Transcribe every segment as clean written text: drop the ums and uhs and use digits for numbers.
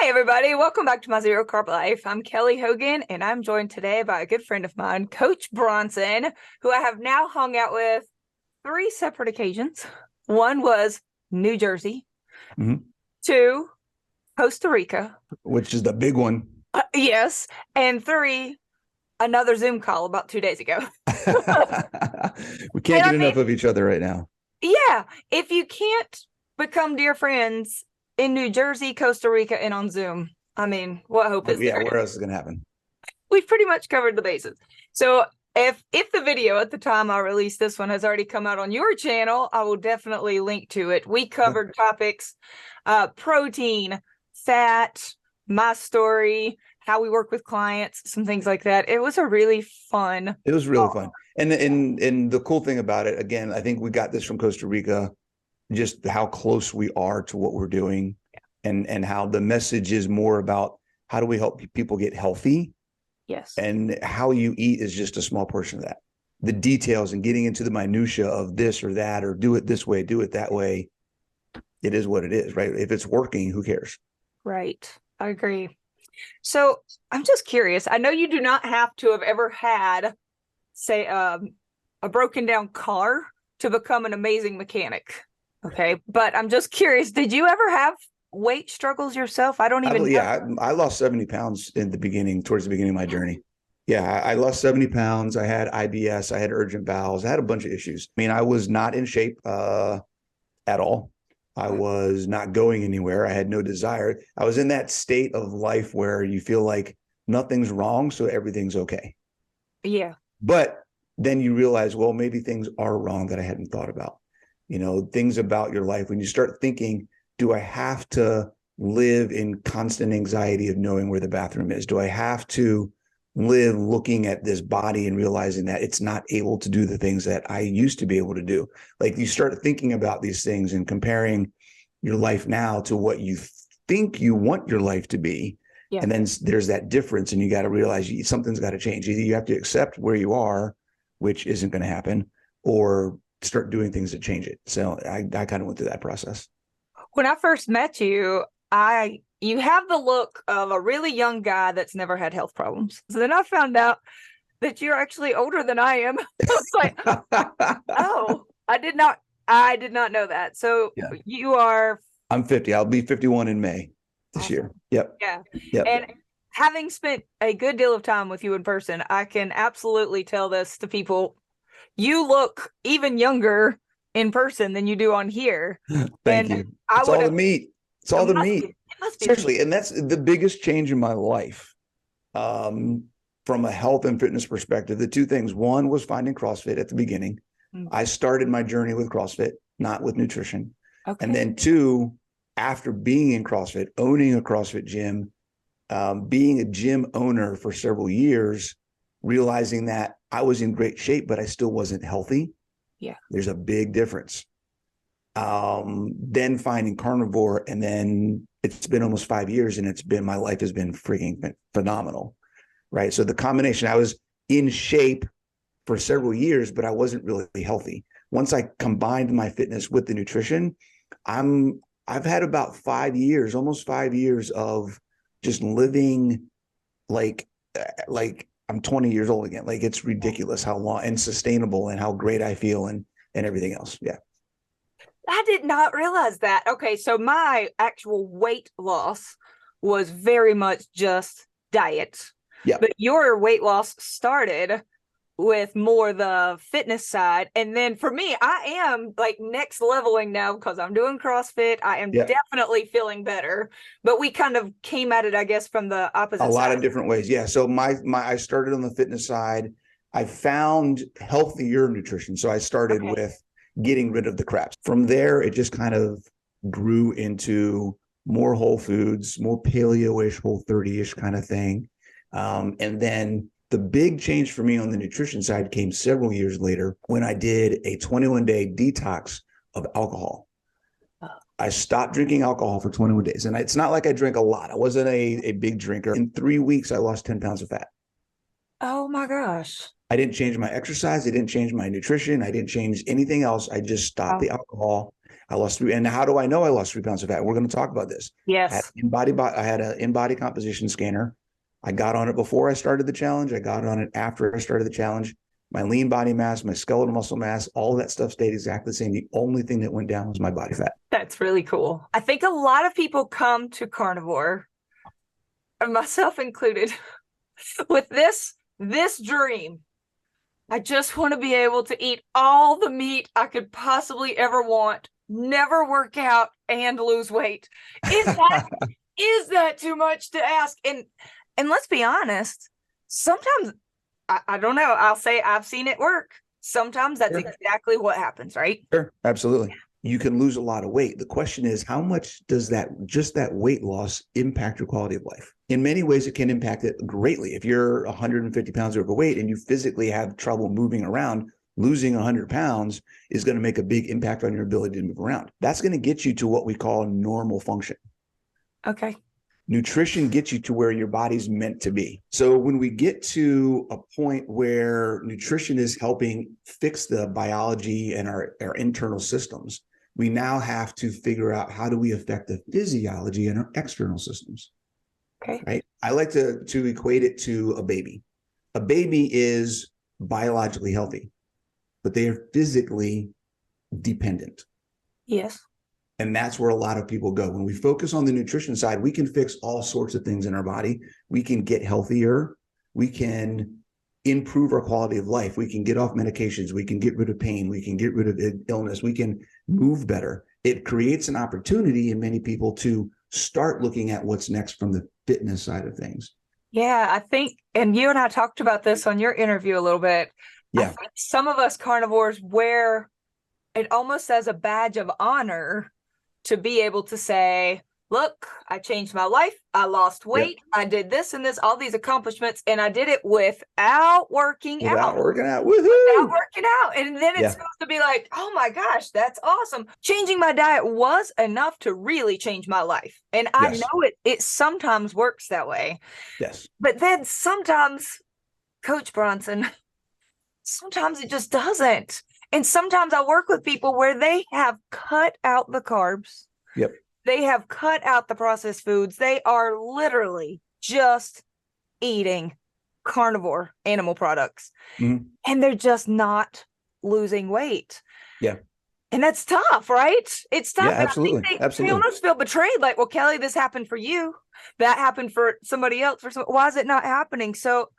Hi, everybody. Welcome back to my Zero Carb Life. I'm Kelly Hogan, and I'm joined today by a good friend of mine, Coach Bronson, who I have now hung out with three separate occasions. One was New Jersey, two, Costa Rica, which is the big one. Yes, and three, another Zoom call about 2 days ago. We can't get enough of each other right now. Yeah, if you can't become dear friends in New Jersey, Costa Rica, and on Zoom, I mean, what hope is there? Where else is going to happen? We've pretty much covered the bases. So if the video at the time I released this one has already come out on your channel, I will definitely link to it. We covered topics, protein, fat, my story, how we work with clients, some things like that. It was a really fun. It was really fun. And the cool thing about it, again, I think we got this from Costa Rica, just how close we are to what we're doing, and how the message is more about how do we help people get healthy. Yes. And how you eat is just a small portion of that. The details and getting into the minutia of this or that, or do it this way, do it that way. It is what it is, right? If it's working, who cares? Right. I agree. So I'm just curious. I know you do not have to have ever had, say, a broken down car to become an amazing mechanic. Okay. But I'm just curious. Did you ever have weight struggles yourself? I don't even know. Yeah, I lost 70 pounds towards the beginning of my journey. Yeah, I lost 70 pounds. I had IBS. I had urgent bowels. I had a bunch of issues. I mean, I was not in shape at all. I was not going anywhere. I had no desire. I was in that state of life where you feel like nothing's wrong, so everything's okay. Yeah. But then you realize, well, maybe things are wrong that I hadn't thought about. Things about your life. When you start thinking, do I have to live in constant anxiety of knowing where the bathroom is? Do I have to live looking at this body and realizing that it's not able to do the things that I used to be able to do? Like, you start thinking about these things and comparing your life now to what you think you want your life to be. Yeah. And then there's that difference, and you got to realize something's got to change. Either you have to accept where you are, which isn't going to happen, or start doing things to change it. So I kind of went through that process. When I first met you, you have the look of a really young guy that's never had health problems. So then I found out that you're actually older than I am. I was like, oh, I did not know that. So yeah. You are. I'm 50. I'll be 51 in May this year. Yep. Yeah. Yep. And having spent a good deal of time with you in person, I can absolutely tell this to people. You look even younger in person than you do on here. Thank you. It's all the meat. It's all the meat. It must be. Seriously. And that's the biggest change in my life. From a health and fitness perspective, the two things. One was finding CrossFit at the beginning. Mm-hmm. I started my journey with CrossFit, not with nutrition. Okay. And then two, after being in CrossFit, owning a CrossFit gym, being a gym owner for several years, realizing that I was in great shape, but I still wasn't healthy. Yeah. There's a big difference. Then finding Carnivore, and then it's been almost 5 years, and my life has been freaking phenomenal. Right. So the combination, I was in shape for several years, but I wasn't really healthy. Once I combined my fitness with the nutrition, I've had about 5 years, almost 5 years of just living like I'm 20 years old again. Like, it's ridiculous how long and sustainable and how great I feel and everything else. Yeah. I did not realize that. Okay. So my actual weight loss was very much just diet. Yeah. But your weight loss started with more the fitness side. And then for me, I am like next leveling now because I'm doing CrossFit. I am definitely feeling better, but we kind of came at it, I guess, from the opposite side. A lot of different ways. Yeah. So I started on the fitness side. I found healthier nutrition. So I started with getting rid of the crap. From there, it just kind of grew into more whole foods, more paleo-ish, whole 30-ish kind of thing. And then the big change for me on the nutrition side came several years later when I did a 21-day detox of alcohol. I stopped drinking alcohol for 21 days. And it's not like I drank a lot. I wasn't a big drinker. In 3 weeks, I lost 10 pounds of fat. Oh my gosh. I didn't change my exercise. I didn't change my nutrition. I didn't change anything else. I just stopped the alcohol. I lost 3. And how do I know I lost 3 pounds of fat? We're going to talk about this. Yes. I had an InBody composition scanner. I got on it before I started the challenge. I got on it after I started the challenge. My lean body mass, my skeletal muscle mass, all of that stuff stayed exactly the same. The only thing that went down was my body fat. That's really cool. I think a lot of people come to Carnivore, and myself included, with this dream. I just want to be able to eat all the meat I could possibly ever want, never work out, and lose weight. Is that too much to ask? And let's be honest, sometimes I don't know. I'll say I've seen it work. Sometimes that's exactly what happens, right? Sure, absolutely. You can lose a lot of weight. The question is, how much does that weight loss impact your quality of life? In many ways, it can impact it greatly. If you're 150 pounds overweight and you physically have trouble moving around, losing 100 pounds is going to make a big impact on your ability to move around. That's going to get you to what we call normal function. Okay. Nutrition gets you to where your body's meant to be. So when we get to a point where nutrition is helping fix the biology and our internal systems, we now have to figure out, how do we affect the physiology and our external systems? Okay. Right. I like to equate it to a baby. A baby is biologically healthy, but they are physically dependent. Yes. And that's where a lot of people go. When we focus on the nutrition side, we can fix all sorts of things in our body. We can get healthier. We can improve our quality of life. We can get off medications. We can get rid of pain. We can get rid of illness. We can move better. It creates an opportunity in many people to start looking at what's next from the fitness side of things. Yeah, I think, and you and I talked about this on your interview a little bit. Yeah. I think some of us carnivores wear it almost as a badge of honor to be able to say, look, I changed my life. I lost weight. Yep. I did this and this, all these accomplishments, and I did it without working out. Woohoo! Without working out. And then it's supposed to be like, oh my gosh, that's awesome. Changing my diet was enough to really change my life. And I know it sometimes works that way. Yes. But then sometimes, Coach Bronson, sometimes it just doesn't. And sometimes I work with people where they have cut out the carbs. Yep. They have cut out the processed foods. They are literally just eating carnivore animal products. Mm-hmm. And they're just not losing weight. Yeah. And that's tough, right? It's tough. Yeah, absolutely. They almost feel betrayed. Like, well, Kelly, this happened for you. That happened for somebody else. Why is it not happening? So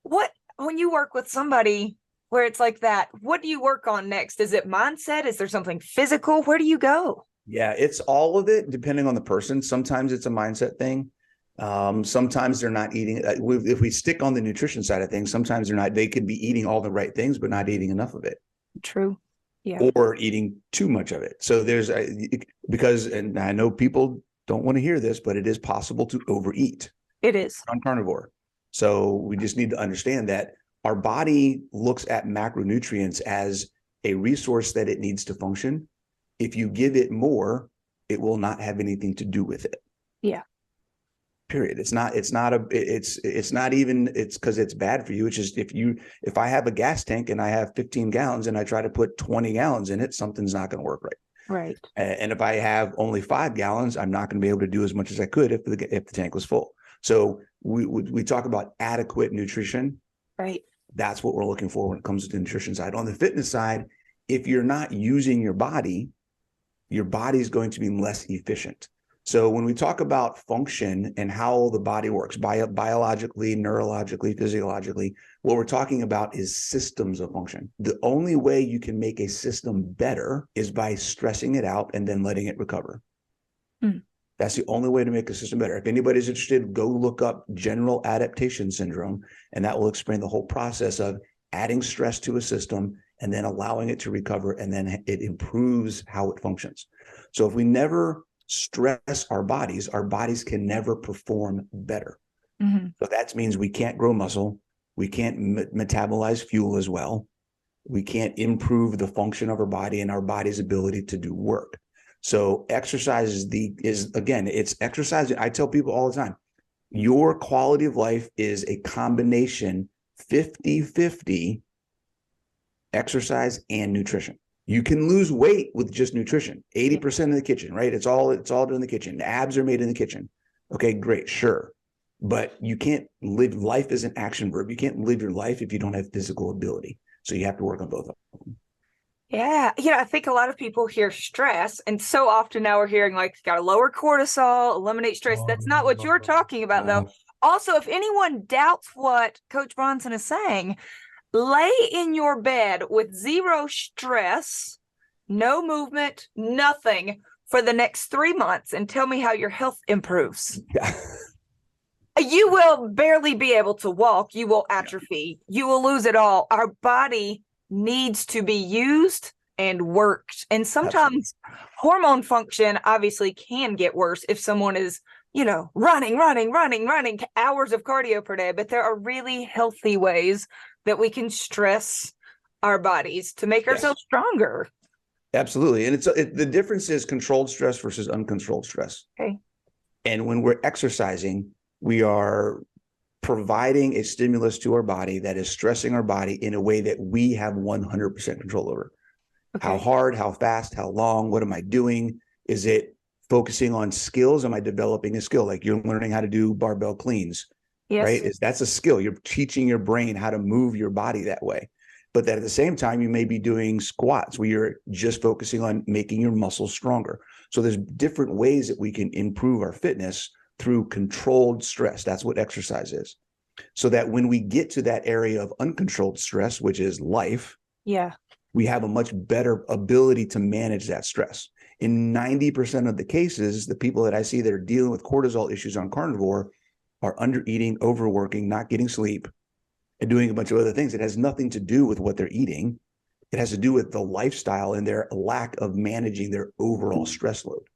when you work with somebody where it's like that, what do you work on next? Is it mindset? Is there something physical? Where do you go? Yeah, it's all of it, depending on the person. Sometimes it's a mindset thing. Sometimes they're not eating. If we stick on the nutrition side of things, sometimes they could be eating all the right things, but not eating enough of it. True. Yeah. Or eating too much of it. So and I know people don't want to hear this, but it is possible to overeat. It is. On carnivore. So we just need to understand that our body looks at macronutrients as a resource that it needs to function. If you give it more, it will not have anything to do with it. Yeah. Period. It's because it's bad for you. It's just if I have a gas tank and I have 15 gallons and I try to put 20 gallons in it, something's not going to work right. Right. And if I have only 5 gallons, I'm not going to be able to do as much as I could if the tank was full. So we talk about adequate nutrition. Right. That's what we're looking for when it comes to the nutrition side. On the fitness side, if you're not using your body is going to be less efficient. So when we talk about function and how the body works, biologically, neurologically, physiologically, what we're talking about is systems of function. The only way you can make a system better is by stressing it out and then letting it recover. That's the only way to make a system better. If anybody's interested, go look up general adaptation syndrome, and that will explain the whole process of adding stress to a system and then allowing it to recover, and then it improves how it functions. So if we never stress our bodies can never perform better. Mm-hmm. So that means we can't grow muscle. We can't metabolize fuel as well. We can't improve the function of our body and our body's ability to do work. So exercise it's exercise. I tell people all the time, your quality of life is a combination 50-50 exercise and nutrition. You can lose weight with just nutrition. 80% in the kitchen, right? It's all done in the kitchen. The abs are made in the kitchen. Okay, great, sure. But you can't live, life is an action verb. You can't live your life if you don't have physical ability. So you have to work on both of them. Yeah. I think a lot of people hear stress, and so often now we're hearing like, got to lower cortisol, eliminate stress. That's not what you're talking about, though. Also, if anyone doubts what Coach Bronson is saying, lay in your bed with zero stress, no movement, nothing for the next 3 months and tell me how your health improves. Yeah. You will barely be able to walk. You will atrophy. You will lose it all. Our body needs to be used and worked. And sometimes hormone function obviously can get worse if someone is, running hours of cardio per day. But there are really healthy ways that we can stress our bodies to make ourselves stronger. Absolutely. And the difference is controlled stress versus uncontrolled stress. Okay. And when we're exercising, we are providing a stimulus to our body that is stressing our body in a way that we have 100% control over. Okay. How hard, how fast, how long, what am I doing? Is it focusing on skills? Am I developing a skill? Like you're learning how to do barbell cleans, right? That's a skill. You're teaching your brain how to move your body that way. But that at the same time, you may be doing squats where you're just focusing on making your muscles stronger. So there's different ways that we can improve our fitness through controlled stress. That's what exercise is. So that when we get to that area of uncontrolled stress, which is life, we have a much better ability to manage that stress. In 90% of the cases, the people that I see that are dealing with cortisol issues on Carnivore are under eating, overworking, not getting sleep, and doing a bunch of other things. It has nothing to do with what they're eating. It has to do with the lifestyle and their lack of managing their overall stress load.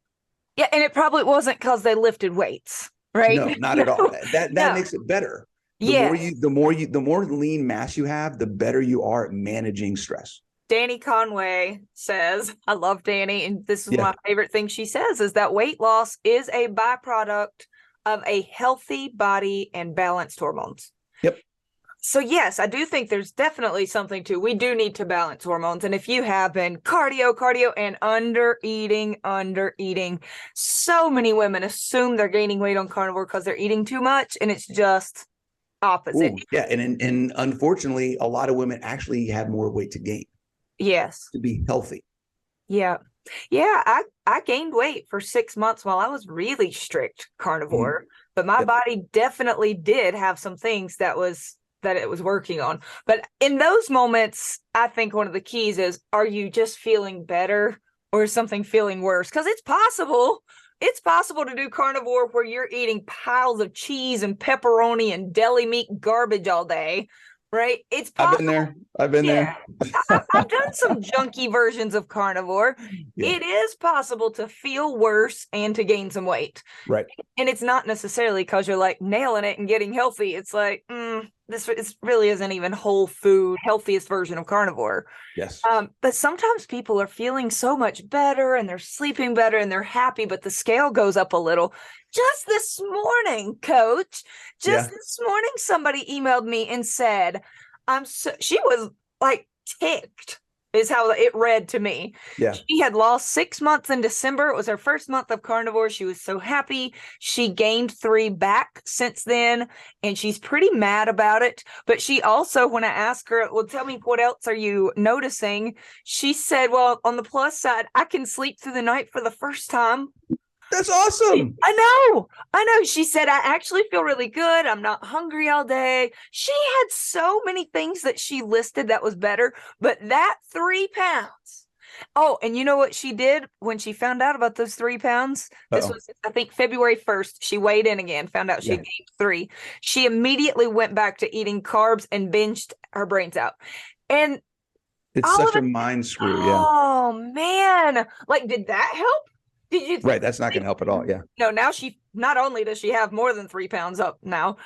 Yeah, and it probably wasn't because they lifted weights, right? No, not at all. That makes it better. The more lean mass you have, the better you are at managing stress. Danny Conway says, I love Danny, and this is my favorite thing she says, is that weight loss is a byproduct of a healthy body and balanced hormones. Yep. So yes, I do think there's definitely something to, we do need to balance hormones. And if you have been cardio and under eating, so many women assume they're gaining weight on Carnivore because they're eating too much, and it's just opposite. Ooh, yeah. And unfortunately, a lot of women actually have more weight to gain. Yes. To be healthy. Yeah. Yeah. I gained weight for 6 months while I was really strict carnivore, but my body definitely did have some things that it was working on. But in those moments, I think one of the keys is, are you just feeling better or is something feeling worse? Because it's possible. It's possible to do carnivore where you're eating piles of cheese and pepperoni and deli meat garbage all day, right? It's possible. I've been there. I've done some junky versions of carnivore. Yeah. It is possible to feel worse and to gain some weight. Right. And it's not necessarily because you're like nailing it and getting healthy. It's like, this really isn't even whole food, healthiest version of carnivore. Yes. But sometimes people are feeling so much better and they're sleeping better and they're happy, but the scale goes up a little. Just this morning, Coach, this morning, somebody emailed me and said, she was like ticked, is how it read to me. Yeah. She had lost 6 months in December. It was her first month of carnivore. She was so happy. She gained 3 back since then, and she's pretty mad about it. But she also, when I asked her, well, tell me, what else are you noticing? She said, well, on the plus side, I can sleep through the night for the first time. That's awesome. I know. She said, I actually feel really good. I'm not hungry all day. She had so many things that she listed that was better, but that 3 pounds. Oh, and you know what she did when she found out about those 3 pounds? This was, I think, February 1st. She weighed in again, found out she had gained 3. She immediately went back to eating carbs and binged her brains out. And it's such a mind screw. Oh, man. Like, did that help? Did you right, that's not going to help at all. Yeah. No, now she not only does she have more than 3 pounds up now,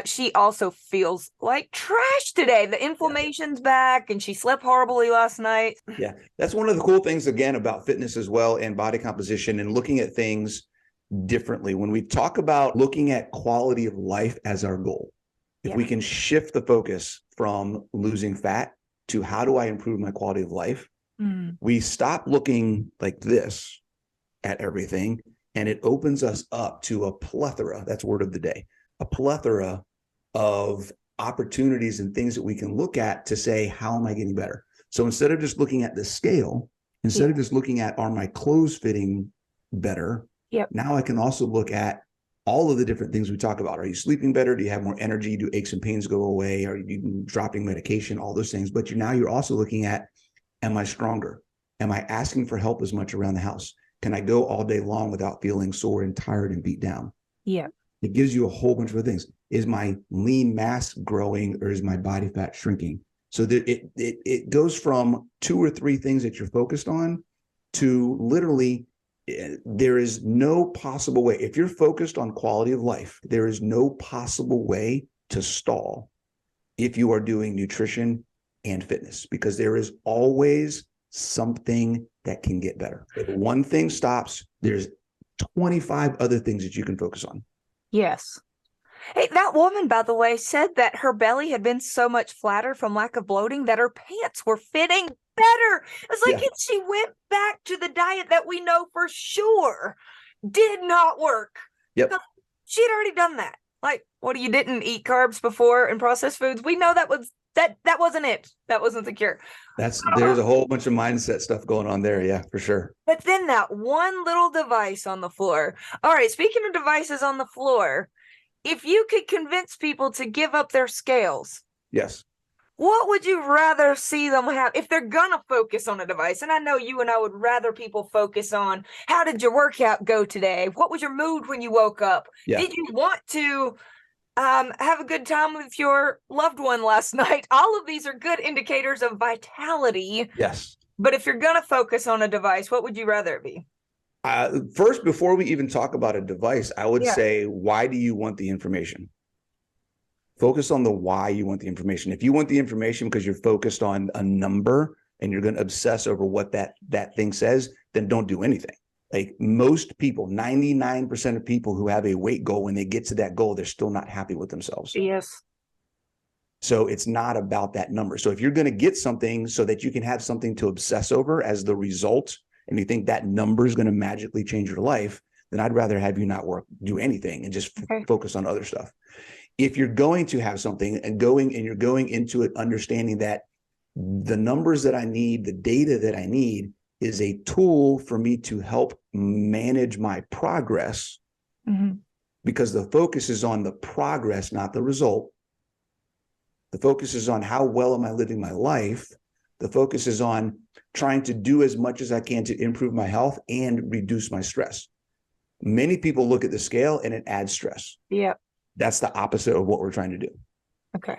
she also feels like trash today. The inflammation's back, and she slept horribly last night. Yeah, that's one of the cool things again about fitness as well, and body composition, and looking at things differently. When we talk about looking at quality of life as our goal, if we can shift the focus from losing fat to how do I improve my quality of life, We stop looking like this at everything, and it opens us up to a plethora. That's word of the day. A plethora of opportunities and things that we can look at to say, how am I getting better? So instead of just looking at the scale, instead of just looking at, are my clothes fitting better? Now I can also look at all of the different things we talk about. Are you sleeping better? Do you have more energy? Do aches and pains go away? Are you dropping medication? All those things. But now you're also looking at, am I stronger? Am I asking for help as much around the house? Can I go all day long without feeling sore and tired and beat down? It gives you a whole bunch of things. Is my lean mass growing, or is my body fat shrinking? So that it goes from 2 or 3 things that you're focused on to literally, there is no possible way. If you're focused on quality of life, there is no possible way to stall if you are doing nutrition and fitness, because there is always something that can get better. If one thing stops, there's 25 other things that you can focus on. Yes. Hey, that woman, by the way, said that her belly had been so much flatter from lack of bloating that her pants were fitting better. It's like she went back to the diet that we know for sure did not work. She had already done that. Like, what, you didn't eat carbs before and processed foods? We know that wasn't it. That wasn't the cure. There's a whole bunch of mindset stuff going on there. Yeah, for sure. But then that one little device on the floor. All right, speaking of devices on the floor, if you could convince people to give up their scales, what would you rather see them have if they're gonna focus on a device? And I know you and I would rather people focus on, how did your workout go today? What was your mood when you woke up? Did you want to have a good time with your loved one last night? All of these are good indicators of vitality. But if you're gonna focus on a device, what would you rather it be? First, before we even talk about a device, I would say, why do you want the information? Focus on the why you want the information. If you want the information because you're focused on a number and you're going to obsess over what that thing says, then don't do anything. Like most people, 99% of people who have a weight goal, when they get to that goal, they're still not happy with themselves. So it's not about that number. So if you're going to get something so that you can have something to obsess over as the result, and you think that number is going to magically change your life, then I'd rather have you not do anything and just focus on other stuff. If you're going to have something and you're going into it understanding that the numbers that I need, the data that I need, is a tool for me to help manage my progress, because the focus is on the progress, not the result. The focus is on how well am I living my life. The focus is on trying to do as much as I can to improve my health and reduce my stress. Many people look at the scale and it adds stress. That's the opposite of what we're trying to do.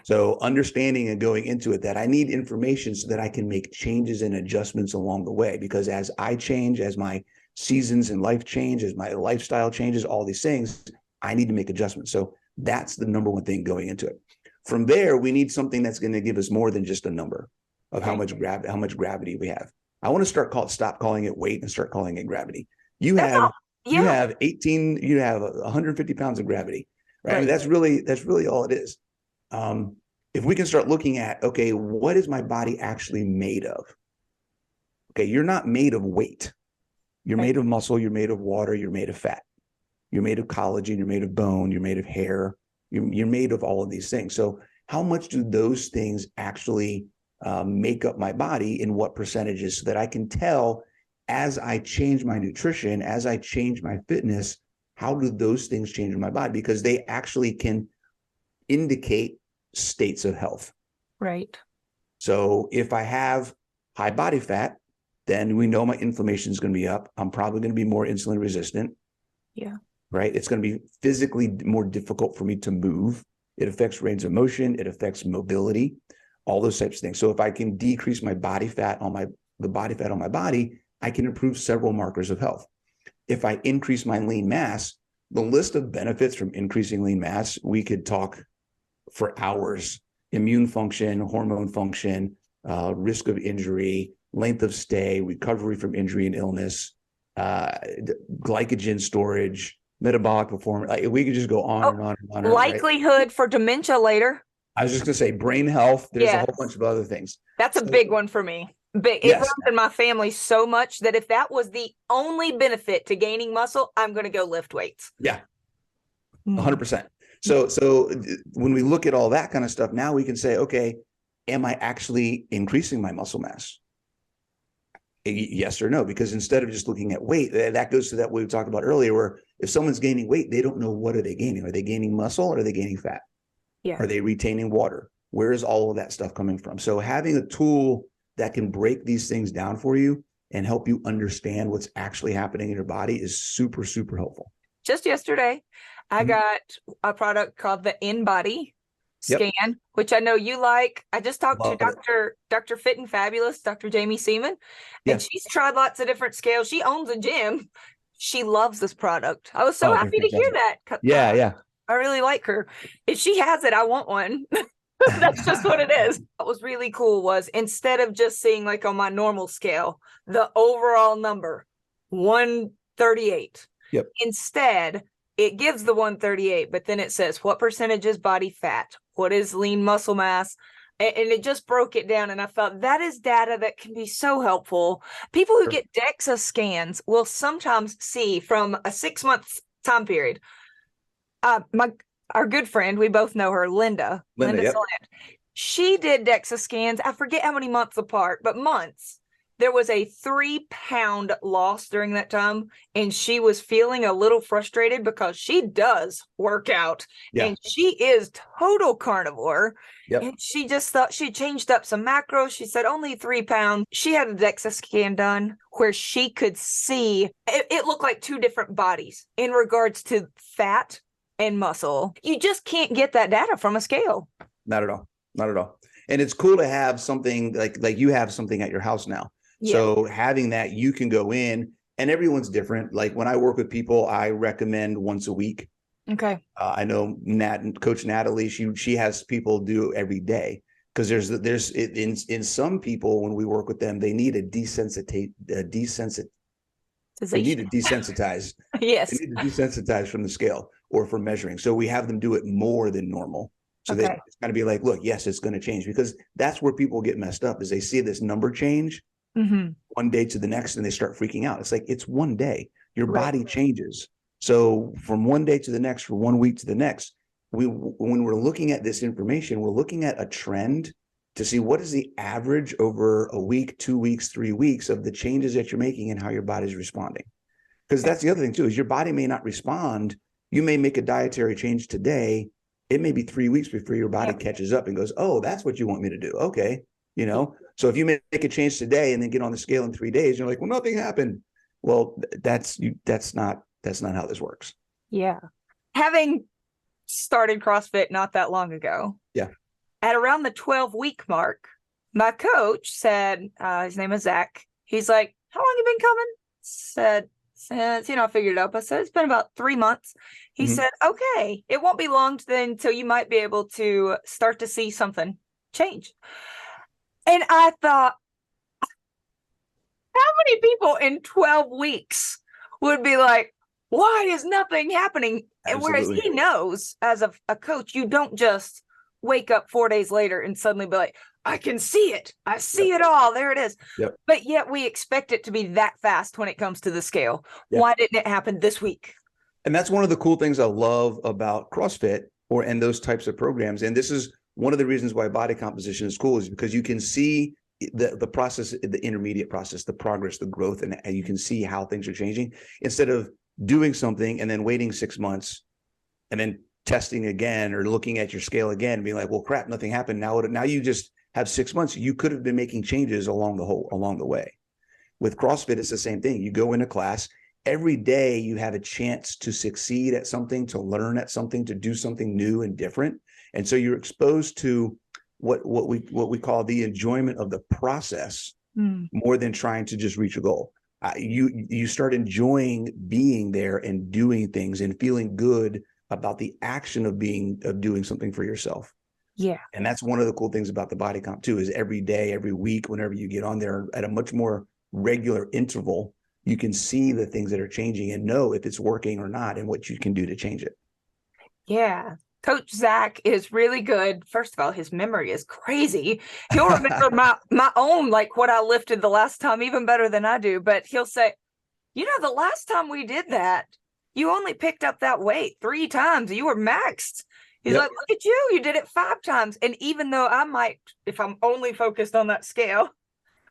So understanding and going into it that I need information so that I can make changes and adjustments along the way, because as I change, as my seasons in life change, as my lifestyle changes, all these things, I need to make adjustments. So that's the number one thing going into it. From there, we need something that's going to give us more than just a number of how much gravity we have. I want to stop calling it weight and start calling it gravity. You have 150 pounds of gravity, right? I mean, that's really all it is. If we can start looking at, okay, what is my body actually made of? Okay, you're not made of weight. You're made of muscle, you're made of water, you're made of fat. You're made of collagen, you're made of bone, you're made of hair, you're made of all of these things. So how much do those things actually make up my body, in what percentages, so that I can tell as I change my nutrition, as I change my fitness, how do those things change my body? Because they actually can indicate states of health. So if I have high body fat, then we know my inflammation is going to be up. I'm probably going to be more insulin resistant. Right? It's going to be physically more difficult for me to move. It affects range of motion. It affects mobility, all those types of things. So if I can decrease my body fat on the body fat on my body, I can improve several markers of health. If I increase my lean mass, the list of benefits from increasing lean mass, we could talk for hours. Immune function, hormone function, risk of injury, length of stay, recovery from injury and illness, glycogen storage, metabolic performance. Like, we could just go on and on and on. Likelihood for dementia later. I was just going to say brain health. There's a whole bunch of other things. That's a big one for me. But it runs in my family so much that if that was the only benefit to gaining muscle, I'm going to go lift weights. Yeah, 100%. So when we look at all that kind of stuff, now we can say, okay, am I actually increasing my muscle mass? Yes or no? Because instead of just looking at weight, that goes to that we talked about earlier, where if someone's gaining weight, they don't know what are they gaining. Are they gaining muscle or are they gaining fat? Yeah. Are they retaining water? Where is all of that stuff coming from? So having a tool that can break these things down for you and help you understand what's actually happening in your body is super, super helpful. Just yesterday, I got a product called the InBody Scan, which I know you like. I just talked to Dr. Fit and Fabulous, Dr. Jamie Seaman, and she's tried lots of different scales. She owns a gym. She loves this product. I was so happy to hear that. Yeah. I really like her. If she has it, I want one. That's just what it is. What was really cool was instead of just seeing like on my normal scale, the overall number, 138. Yep. Instead, it gives the 138, but then it says what percentage is body fat, what is lean muscle mass, and it just broke it down. And I thought that is data that can be so helpful. People who get DEXA scans will sometimes see from a 6-month time period. Our good friend, we both know her, Linda yep. She did DEXA scans. I forget how many months apart, but months. There was a 3-pound loss during that time, and she was feeling a little frustrated because she does work out, and she is total carnivore. Yep. And she just thought she changed up some macros. She said only 3 pounds. She had a DEXA scan done where she could see it looked like 2 different bodies in regards to fat and muscle. You just can't get that data from a scale. Not at all. Not at all. And it's cool to have something like you have something at your house now. Yeah. So having that, you can go in, and everyone's different. Like when I work with people, I recommend once a week. Okay. I know Coach Natalie, she has people do every day, because there's in some people, when we work with them, they need a desensitize. They need to desensitize. Yes. They need to desensitize from the scale or from measuring. So we have them do it more than normal. So it's got to be like, look, yes, it's going to change, because that's where people get messed up, is they see this number change one day to the next and they start freaking out. It's like, it's one day. Your body changes. So from one day to the next, from 1 week to the next, when we're looking at this information, we're looking at a trend to see what is the average over a week, 2 weeks, 3 weeks of the changes that you're making and how your body's responding. Because that's the other thing too, is your body may not respond. You may make a dietary change today. It may be 3 weeks before your body catches up and goes, oh, that's what you want me to do. Okay. So if you make a change today and then get on the scale in 3 days, you're like, well, nothing happened. Well, that's not how this works. Yeah. Having started CrossFit not that long ago. Yeah. At around the 12-week mark, my coach said, his name is Zach. He's like, how long you been coming? Said, since, I figured it up. I said, it's been about 3 months. He said, okay, it won't be long then until you might be able to start to see something change. And I thought, how many people in 12 weeks would be like, why is nothing happening? And whereas he knows, as a coach, you don't just wake up 4 days later and suddenly be like, I can see it. I see it all. There it is. Yep. But yet we expect it to be that fast when it comes to the scale. Yep. Why didn't it happen this week? And that's one of the cool things I love about CrossFit and those types of programs. And this is one of the reasons why body composition is cool, is because you can see the process, the intermediate process, the progress, the growth, and you can see how things are changing, instead of doing something and then waiting 6 months and then testing again or looking at your scale again and being like, well, crap, nothing happened. Now you just have 6 months. You could have been making changes along the way. With CrossFit, it's the same thing. You go into class. Every day you have a chance to succeed at something, to learn at something, to do something new and different. And so you're exposed to what we call the enjoyment of the process more than trying to just reach a goal. You start enjoying being there and doing things and feeling good about the action of doing something for yourself. Yeah. And that's one of the cool things about the body comp too, is every day, every week, whenever you get on there at a much more regular interval, you can see the things that are changing and know if it's working or not and what you can do to change it. Yeah. Coach Zach is really good. First of all, his memory is crazy. He'll remember my own, like what I lifted the last time, even better than I do. But he'll say, you know, the last time we did that, you only picked up that weight 3 times. You were maxed. He's like, look at you. You did it 5 times. And even though I might, if I'm only focused on that scale,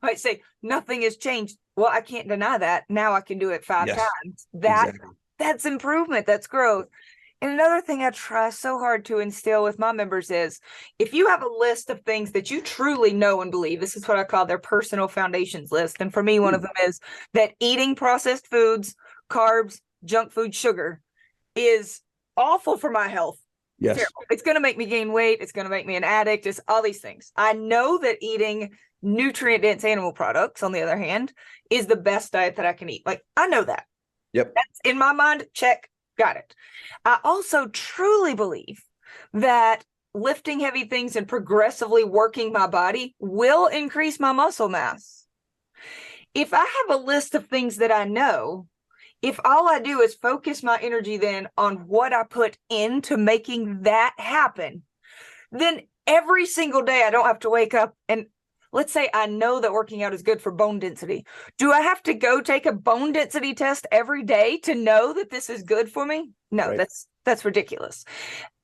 I might say nothing has changed. Well, I can't deny that. Now I can do it 5 times. That's improvement. That's growth. And another thing I try so hard to instill with my members is if you have a list of things that you truly know and believe, this is what I call their personal foundations list. And for me, one of them is that eating processed foods, carbs, junk food, sugar is awful for my health. Yes. Terrible. It's going to make me gain weight. It's going to make me an addict. It's all these things. I know that eating nutrient-dense animal products, on the other hand, is the best diet that I can eat. Like, I know that. Yep. That's in my mind. Check. Got it. I also truly believe that lifting heavy things and progressively working my body will increase my muscle mass. If I have a list of things that I know, if all I do is focus my energy then on what I put into making that happen, then every single day I don't have to wake up and let's say I know that working out is good for bone density. Do I have to go take a bone density test every day to know that this is good for me? No, right. That's ridiculous.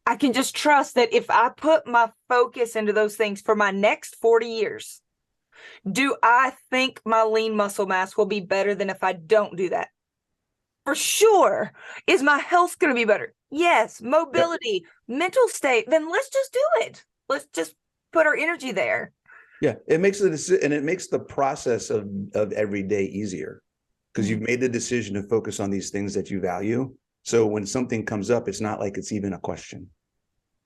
I can just trust that if I put my focus into those things for my next 40 years, do I think my lean muscle mass will be better than if I don't do that? For sure. Is my health going to be better? Yes. Mobility, mental state, then let's just do it. Let's just put our energy there. Yeah, it makes the process of every day easier because you've made the decision to focus on these things that you value. So when something comes up, it's not like it's even a question.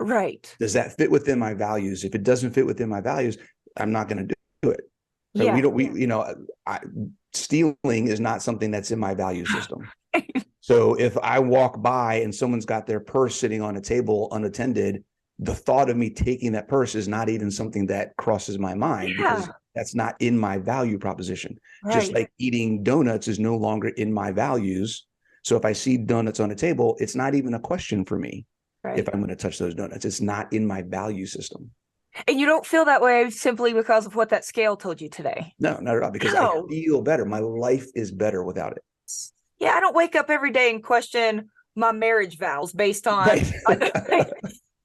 Right. Does that fit within my values? If it doesn't fit within my values, I'm not going to do it. So stealing is not something that's in my value system. So if I walk by and someone's got their purse sitting on a table unattended, the thought of me taking that purse is not even something that crosses my mind because that's not in my value proposition. Right. Just like eating donuts is no longer in my values. So if I see donuts on a table, it's not even a question for me if I'm going to touch those donuts. It's not in my value system. And you don't feel that way simply because of what that scale told you today? No, not at all. Because I feel better. My life is better without it. Yeah, I don't wake up every day and question my marriage vows based on... Right.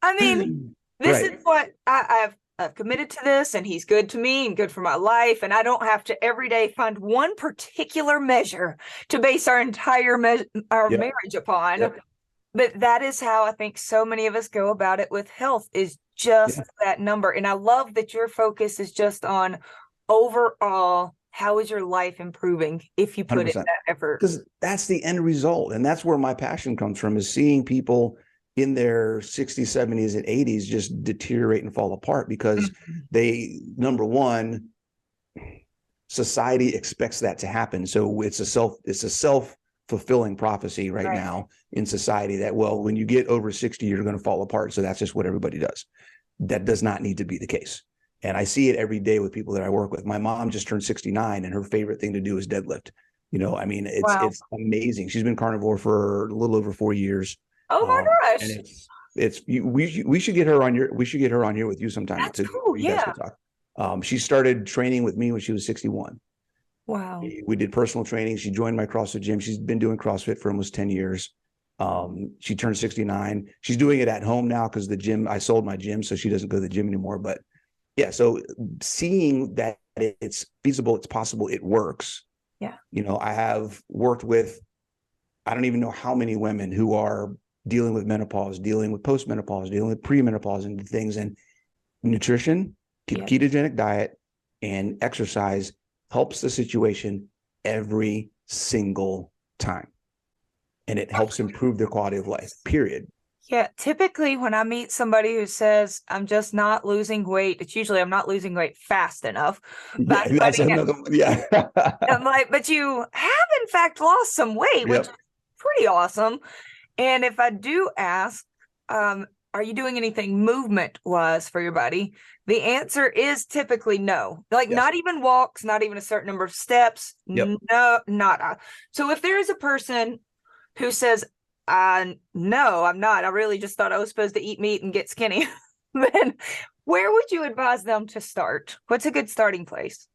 I mean, this is what I've committed to this, and he's good to me and good for my life. And I don't have to every day find one particular measure to base our entire marriage upon. Yep. But that is how I think so many of us go about it with health, is just that number. And I love that your focus is just on overall, how is your life improving if you put 100%. In that effort? Because that's the end result. And that's where my passion comes from, is seeing people in their 60s, 70s, and 80s just deteriorate and fall apart because they, number one, society expects that to happen. So it's a self-fulfilling prophecy right now in society that, well, when you get over 60, you're going to fall apart. So that's just what everybody does. That does not need to be the case. And I see it every day with people that I work with. My mom just turned 69 and her favorite thing to do is deadlift. You know, I mean, it's amazing. She's been carnivore for a little over 4 years. Oh my gosh! And we should get her on here with you sometime. That's cool. You guys can talk. She started training with me when she was 61. Wow. We did personal training. She joined my CrossFit gym. She's been doing CrossFit for almost 10 years. She turned 69. She's doing it at home now because I sold my gym, so she doesn't go to the gym anymore. But yeah, so seeing that it's feasible, it's possible, it works. Yeah. You know, I have worked with, I don't even know how many women who are dealing with menopause, dealing with postmenopause, dealing with premenopause and things, and nutrition, ketogenic diet, and exercise helps the situation every single time. And it helps improve their quality of life, period. Yeah. Typically when I meet somebody who says, I'm just not losing weight, it's usually I'm not losing weight fast enough. I'm like, but you have in fact lost some weight, which is pretty awesome. And if I do ask, are you doing anything movement-wise for your body? The answer is typically no. Like not even walks, not even a certain number of steps. No, nada. So if there is a person who says, No, I'm not. I really just thought I was supposed to eat meat and get skinny. Then where would you advise them to start? What's a good starting place?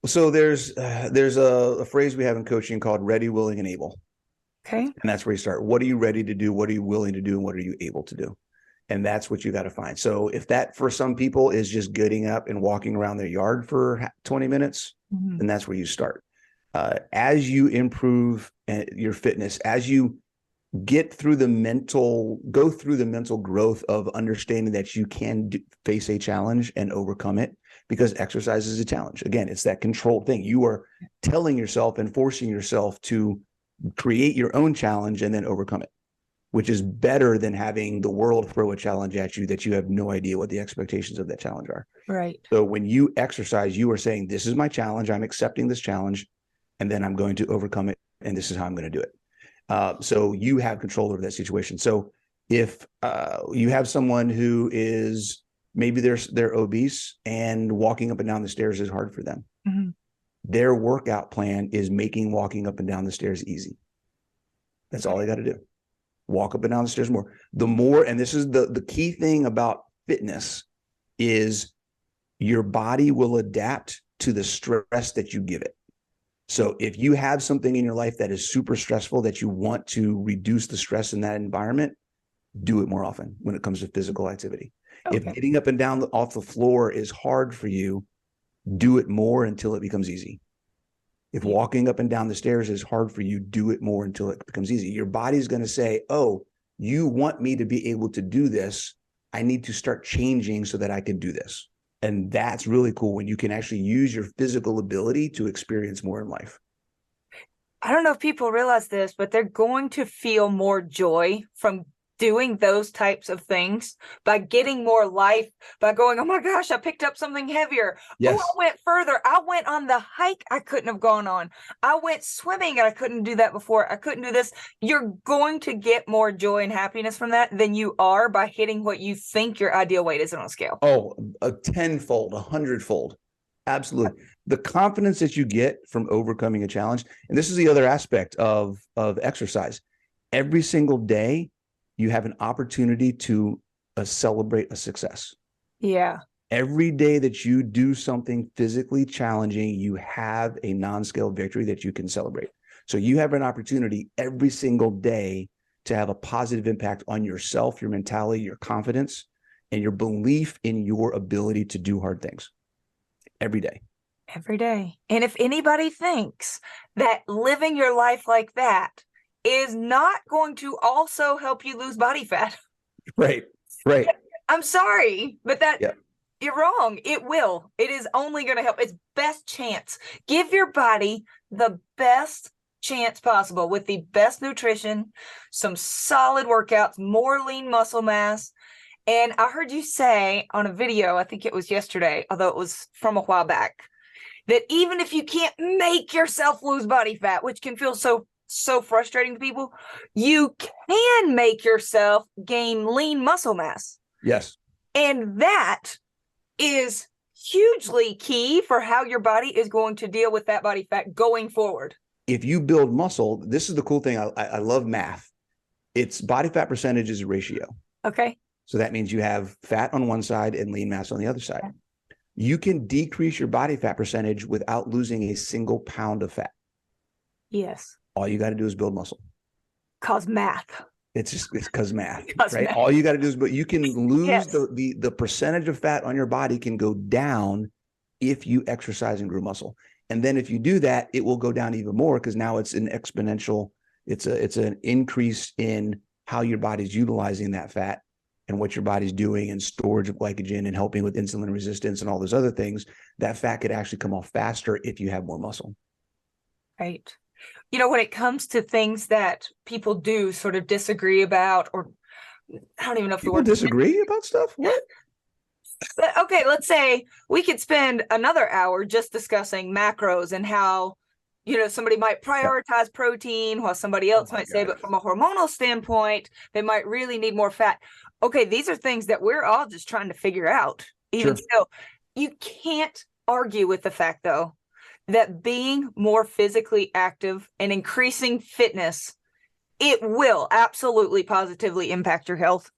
So there's a phrase we have in coaching called ready, willing, and able. Okay. And that's where you start. What are you ready to do? What are you willing to do? And what are you able to do? And that's what you got to find. So if that for some people is just getting up and walking around their yard for 20 minutes, then that's where you start. As you improve your fitness, as you go through the mental growth of understanding that you can face a challenge and overcome it, because exercise is a challenge. Again, it's that controlled thing. You are telling yourself and forcing yourself to create your own challenge and then overcome it, which is better than having the world throw a challenge at you that you have no idea what the expectations of that challenge are. Right. So when you exercise, you are saying, this is my challenge. I'm accepting this challenge, and then I'm going to overcome it. And this is how I'm going to do it. So you have control over that situation. So if you have someone who is maybe they're obese and walking up and down the stairs is hard for them, their workout plan is making walking up and down the stairs easy. That's all they got to do. Walk up and down the stairs more. The more, and this is the key thing about fitness, is your body will adapt to the stress that you give it. So if you have something in your life that is super stressful that you want to reduce the stress in that environment, do it more often when it comes to physical activity. Okay. If getting up and down off the floor is hard for you, do it more until it becomes easy. If walking up and down the stairs is hard for you, do it more until it becomes easy. Your body's going to say, oh, you want me to be able to do this. I need to start changing so that I can do this. And that's really cool when you can actually use your physical ability to experience more in life. I don't know if people realize this, but they're going to feel more joy from doing those types of things by getting more life, by going, oh my gosh, I picked up something heavier. Yes. Oh, I went further. I went on the hike I couldn't have gone on. I went swimming and I couldn't do that before. I couldn't do this. You're going to get more joy and happiness from that than you are by hitting what you think your ideal weight is on a scale. Oh, a 10-fold, 100-fold. Absolutely. The confidence that you get from overcoming a challenge. And this is the other aspect of exercise. Every single day, you have an opportunity to celebrate a success. Yeah. Every day that you do something physically challenging, you have a non-scale victory that you can celebrate. So you have an opportunity every single day to have a positive impact on yourself, your mentality, your confidence, and your belief in your ability to do hard things every day. Every day. And if anybody thinks that living your life like that is not going to also help you lose body fat. Right. I'm sorry, but you're wrong. It will. It is only going to help. It's best chance. Give your body the best chance possible with the best nutrition, some solid workouts, more lean muscle mass. And I heard you say on a video, I think it was yesterday, although it was from a while back, that even if you can't make yourself lose body fat, which can feel so frustrating to people, you can make yourself gain lean muscle mass. Yes. And that is hugely key for how your body is going to deal with that body fat going forward. If you build muscle, this is the cool thing. I love math. It's body fat percentage is a ratio. Okay. So that means you have fat on one side and lean mass on the other side. Okay. You can decrease your body fat percentage without losing a single pound of fat. Yes. All you got to do is build muscle. Cause math. It's because math, right? Math. All you got to do is, but you can lose the percentage of fat on your body can go down if you exercise and grow muscle. And then if you do that, it will go down even more because now it's an exponential. It's an increase in how your body's utilizing that fat and what your body's doing and storage of glycogen and helping with insulin resistance and all those other things. That fat could actually come off faster if you have more muscle. Right. You know, when it comes to things that people do sort of disagree about, or I don't even know if people disagree about stuff. What? But, okay, let's say we could spend another hour just discussing macros and how, you know, somebody might prioritize protein while somebody else might say, but from a hormonal standpoint, they might really need more fat. Okay, these are things that we're all just trying to figure out. Even so, you can't argue with the fact, though, that being more physically active and increasing fitness It will absolutely positively impact your health.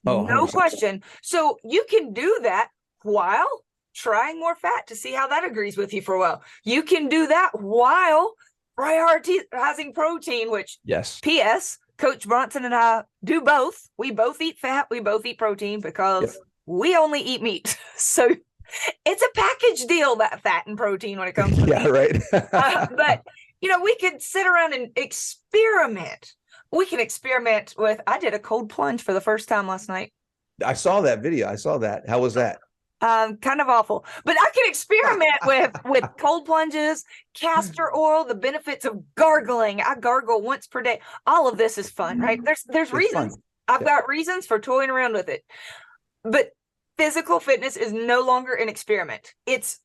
Oh, No 100%. question. So you can do that while trying more fat to see how that agrees with you for a while. You can do that while prioritizing protein, which, yes. P.S., Coach Bronson and I do both. We both eat fat. We both eat protein because we only eat meat. So it's a package deal, that fat and protein, when it comes to meat. Right. But, we could sit around and experiment. We can experiment with, I did a cold plunge for the first time last night. I saw that video. I saw that. How was that? Kind of awful, but I can experiment with cold plunges, castor oil, the benefits of gargling. I gargle once per day. All of this is fun, right? There's reasons. Fun. I've got reasons for toying around with it, but physical fitness is no longer an experiment. It's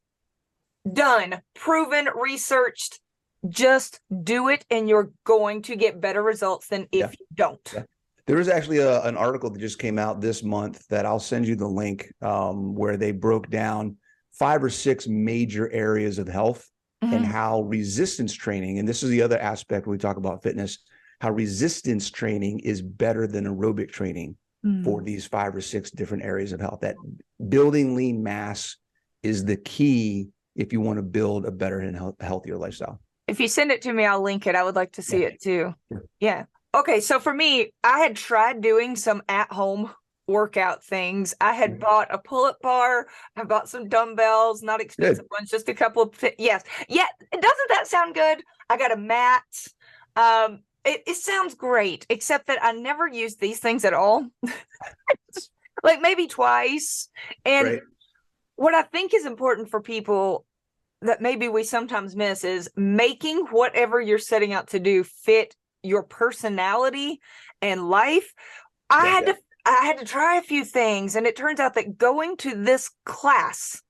done, proven, researched. Just do it, and you're going to get better results than if you don't. Yeah. There was actually an article that just came out this month that I'll send you the link, where they broke down 5 or 6 major areas of health and how resistance training, and this is the other aspect when we talk about fitness, how resistance training is better than aerobic training for these 5 or 6 different areas of health. That building lean mass is the key if you want to build a better and healthier lifestyle. If you send it to me, I'll link it. I would like to see it too. Sure. Yeah. Okay, so for me, I had tried doing some at-home workout things. I had bought a pull-up bar. I bought some dumbbells, not expensive ones, just a couple of yes. Yeah, doesn't that sound good? I got a mat. It sounds great, except that I never used these things at all. Like maybe twice. And what I think is important for people that maybe we sometimes miss is making whatever you're setting out to do fit your personality and life. I had to try a few things, and it turns out that going to this class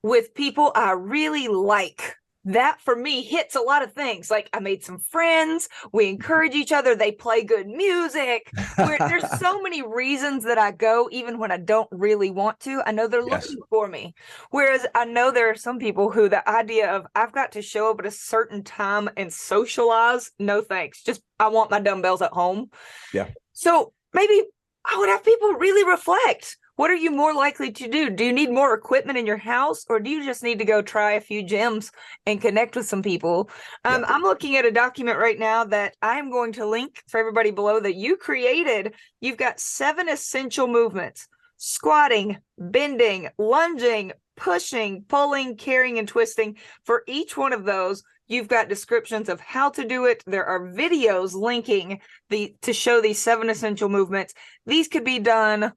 with people I really like, that for me hits a lot of things. Like, I made some friends, we encourage each other, they play good music. There's so many reasons that I go even when I don't really want to. I know they're looking for me. Whereas I know there are some people who the idea of I've got to show up at a certain time and socialize, no thanks. Just I want my dumbbells at home. Yeah. So maybe I would have people really reflect. What are you more likely to do? Do you need more equipment in your house, or do you just need to go try a few gyms and connect with some people? I'm looking at a document right now that I'm going to link for everybody below that you created. You've got 7 essential movements: squatting, bending, lunging, pushing, pulling, carrying, and twisting. For each one of those, you've got descriptions of how to do it. There are videos linking to show these 7 essential movements. These could be done,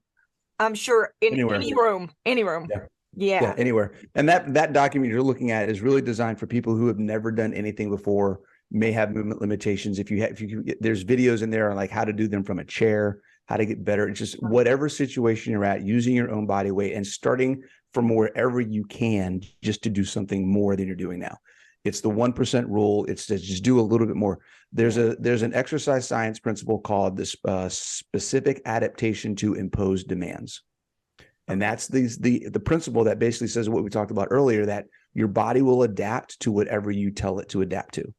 I'm sure, in any room. Yeah, anywhere. And that document you're looking at is really designed for people who have never done anything before, may have movement limitations. There's videos in there on like how to do them from a chair, how to get better. It's just whatever situation you're at, using your own body weight and starting from wherever you can just to do something more than you're doing now. It's the 1% rule. It's to just do a little bit more. There's an exercise science principle called the specific adaptation to imposed demands. And that's the principle that basically says what we talked about earlier, that your body will adapt to whatever you tell it to adapt to.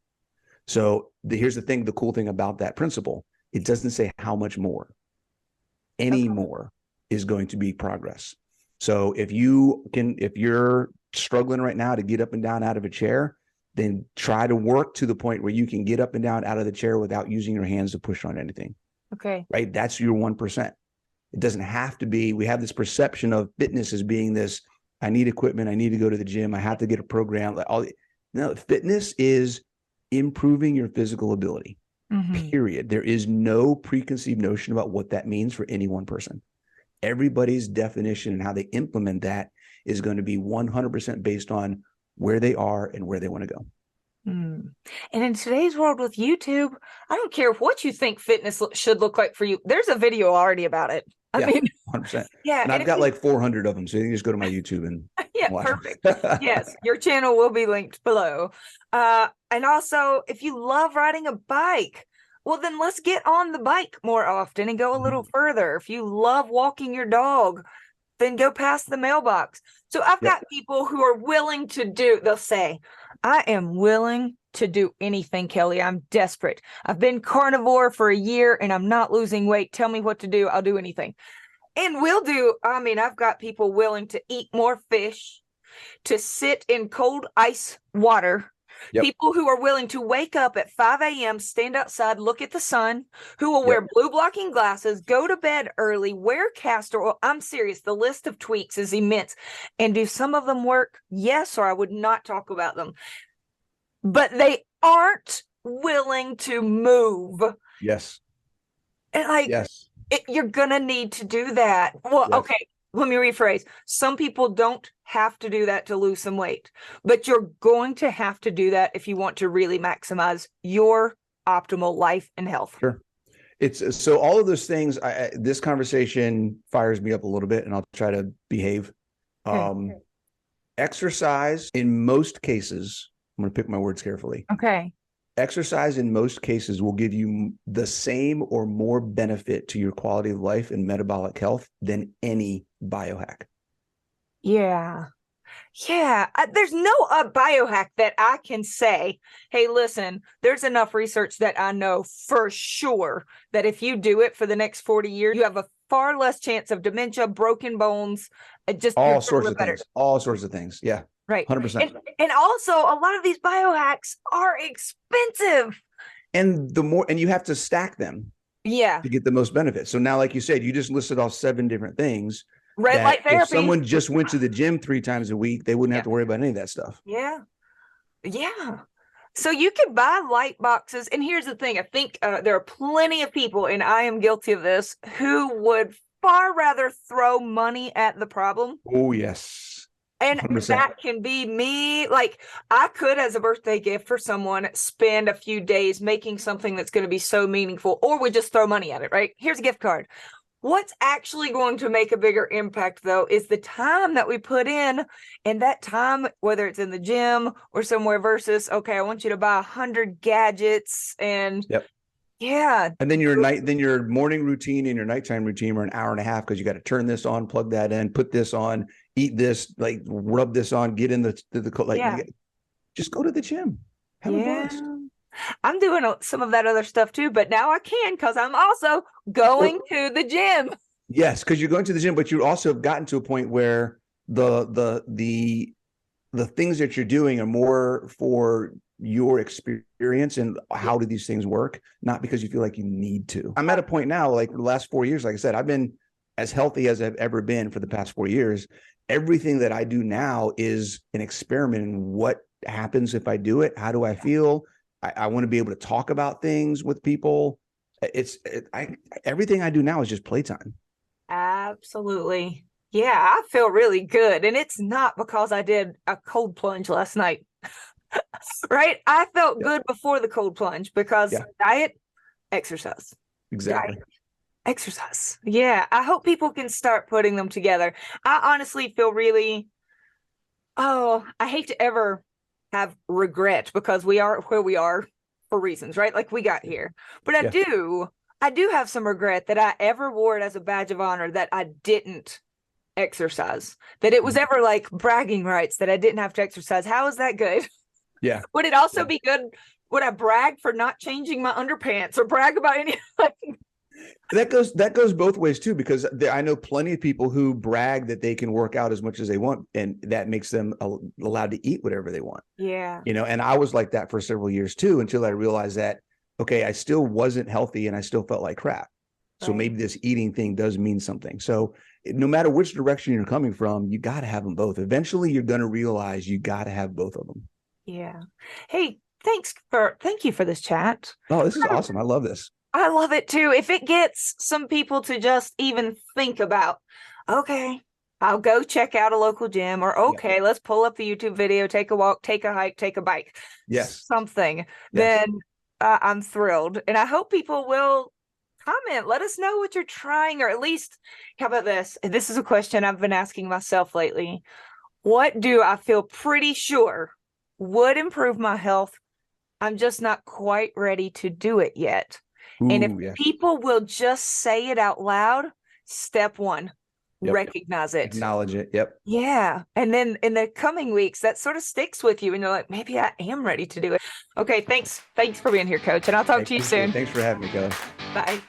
So here's the thing, the cool thing about that principle, it doesn't say how much more. Any more is going to be progress. So if you're struggling right now to get up and down out of a chair, then try to work to the point where you can get up and down out of the chair without using your hands to push on anything. Okay. Right? That's your 1%. It doesn't have to be, we have this perception of fitness as being this, I need equipment, I need to go to the gym, I have to get a program. No, fitness is improving your physical ability, period. There is no preconceived notion about what that means for any one person. Everybody's definition and how they implement that is going to be 100% based on where they are and where they want to go. And in today's world with YouTube, I don't care what you think fitness should look like for you. There's a video already about it. I mean, 100%. Yeah. And I've got like 400 of them. So you can just go to my YouTube and watch perfect. Yes. Your channel will be linked below. And also, if you love riding a bike, well, then let's get on the bike more often and go a little further. If you love walking your dog, then go past the mailbox. So I've got people who are willing to do, they'll say, I am willing to do anything, Kelly. I'm desperate. I've been carnivore for a year and I'm not losing weight. Tell me what to do. I'll do anything. And we'll do, I mean, I've got people willing to eat more fish, to sit in cold ice water. People who are willing to wake up at 5 a.m., stand outside, look at the sun, who will wear blue blocking glasses, go to bed early, wear castor oil. I'm serious. The list of tweaks is immense. And do some of them work? Yes, or I would not talk about them. But they aren't willing to move. Yes. And like, you're going to need to do that. Well, okay. Let me rephrase. Some people don't have to do that to lose some weight, but you're going to have to do that if you want to really maximize your optimal life and health. Sure. It's so all of those things, this conversation fires me up a little bit and I'll try to behave. Exercise in most cases, I'm going to pick my words carefully. Okay. Exercise in most cases will give you the same or more benefit to your quality of life and metabolic health than any biohack. Yeah. There's no biohack that I can say, hey, listen, there's enough research that I know for sure that if you do it for the next 40 years, you have a far less chance of dementia, broken bones, just all sorts of things. All sorts of things. Yeah. Right. 100%. And also a lot of these biohacks are expensive. And you have to stack them. Yeah. To get the most benefit. So now, like you said, you just listed off 7 different things. Red light therapy. If someone just went to the gym 3 times a week, they wouldn't have to worry about any of that stuff. Yeah. So you could buy light boxes. And here's the thing. I think there are plenty of people, and I am guilty of this, who would far rather throw money at the problem. Oh, yes. And 100%. that can be me. Like, I could, as a birthday gift for someone, spend a few days making something that's going to be so meaningful, or we just throw money at it, right? Here's a gift card. What's actually going to make a bigger impact, though, is the time that we put in. And that time, whether it's in the gym or somewhere versus, okay, I want you to buy 100 gadgets and and then your morning routine and your nighttime routine are an hour and a half because you got to turn this on, plug that in, put this on, eat this, like rub this on, get in the just go to the gym. Have a blast. I'm doing some of that other stuff too, but now I can because I'm also going to the gym. Yes, because you're going to the gym, but you also have gotten to a point where the things that you're doing are more for your experience and how do these things work, not because you feel like you need to. I'm at a point now, like the last 4 years, like I said, I've been as healthy as I've ever been for the past 4 years. Everything that I do now is an experiment in what happens if I do it. How do I feel? I want to be able to talk about things with people. Everything I do now is just playtime. Absolutely. Yeah, I feel really good. And it's not because I did a cold plunge last night. Right? I felt good before the cold plunge because diet, exercise. Exactly. Diet, exercise. Yeah. I hope people can start putting them together. I honestly feel really, I hate to ever have regret because we are where we are for reasons, right? Like we got here. But I do have some regret that I ever wore it as a badge of honor that I didn't exercise, that it was ever like bragging rights that I didn't have to exercise. How is that good? Yeah. Would it also be good? Would I brag for not changing my underpants or brag about anything? That goes both ways too, because I know plenty of people who brag that they can work out as much as they want, and that makes them allowed to eat whatever they want. Yeah. And I was like that for several years too, until I realized that, okay, I still wasn't healthy and I still felt like crap. So maybe this eating thing does mean something. So no matter which direction you're coming from, you got to have them both. Eventually you're going to realize you got to have both of them. Yeah. Hey, thank you for this chat. Oh, this is awesome. I love this. I love it too. If it gets some people to just even think about, okay, I'll go check out a local gym, or okay, let's pull up the YouTube video, take a walk, take a hike, take a bike. Yes. Something. Yes. Then I'm thrilled. And I hope people will comment. Let us know what you're trying, or at least, how about this? This is a question I've been asking myself lately. What do I feel pretty sure would improve my health? I'm just not quite ready to do it yet. Ooh, and if people will just say it out loud, step 1, recognize it, acknowledge it. Yep. Yeah. And then in the coming weeks, that sort of sticks with you and you're like, maybe I am ready to do it. Okay. Thanks for being here, Coach. And I'll talk to you soon. Thanks for having me, Kelly. Bye.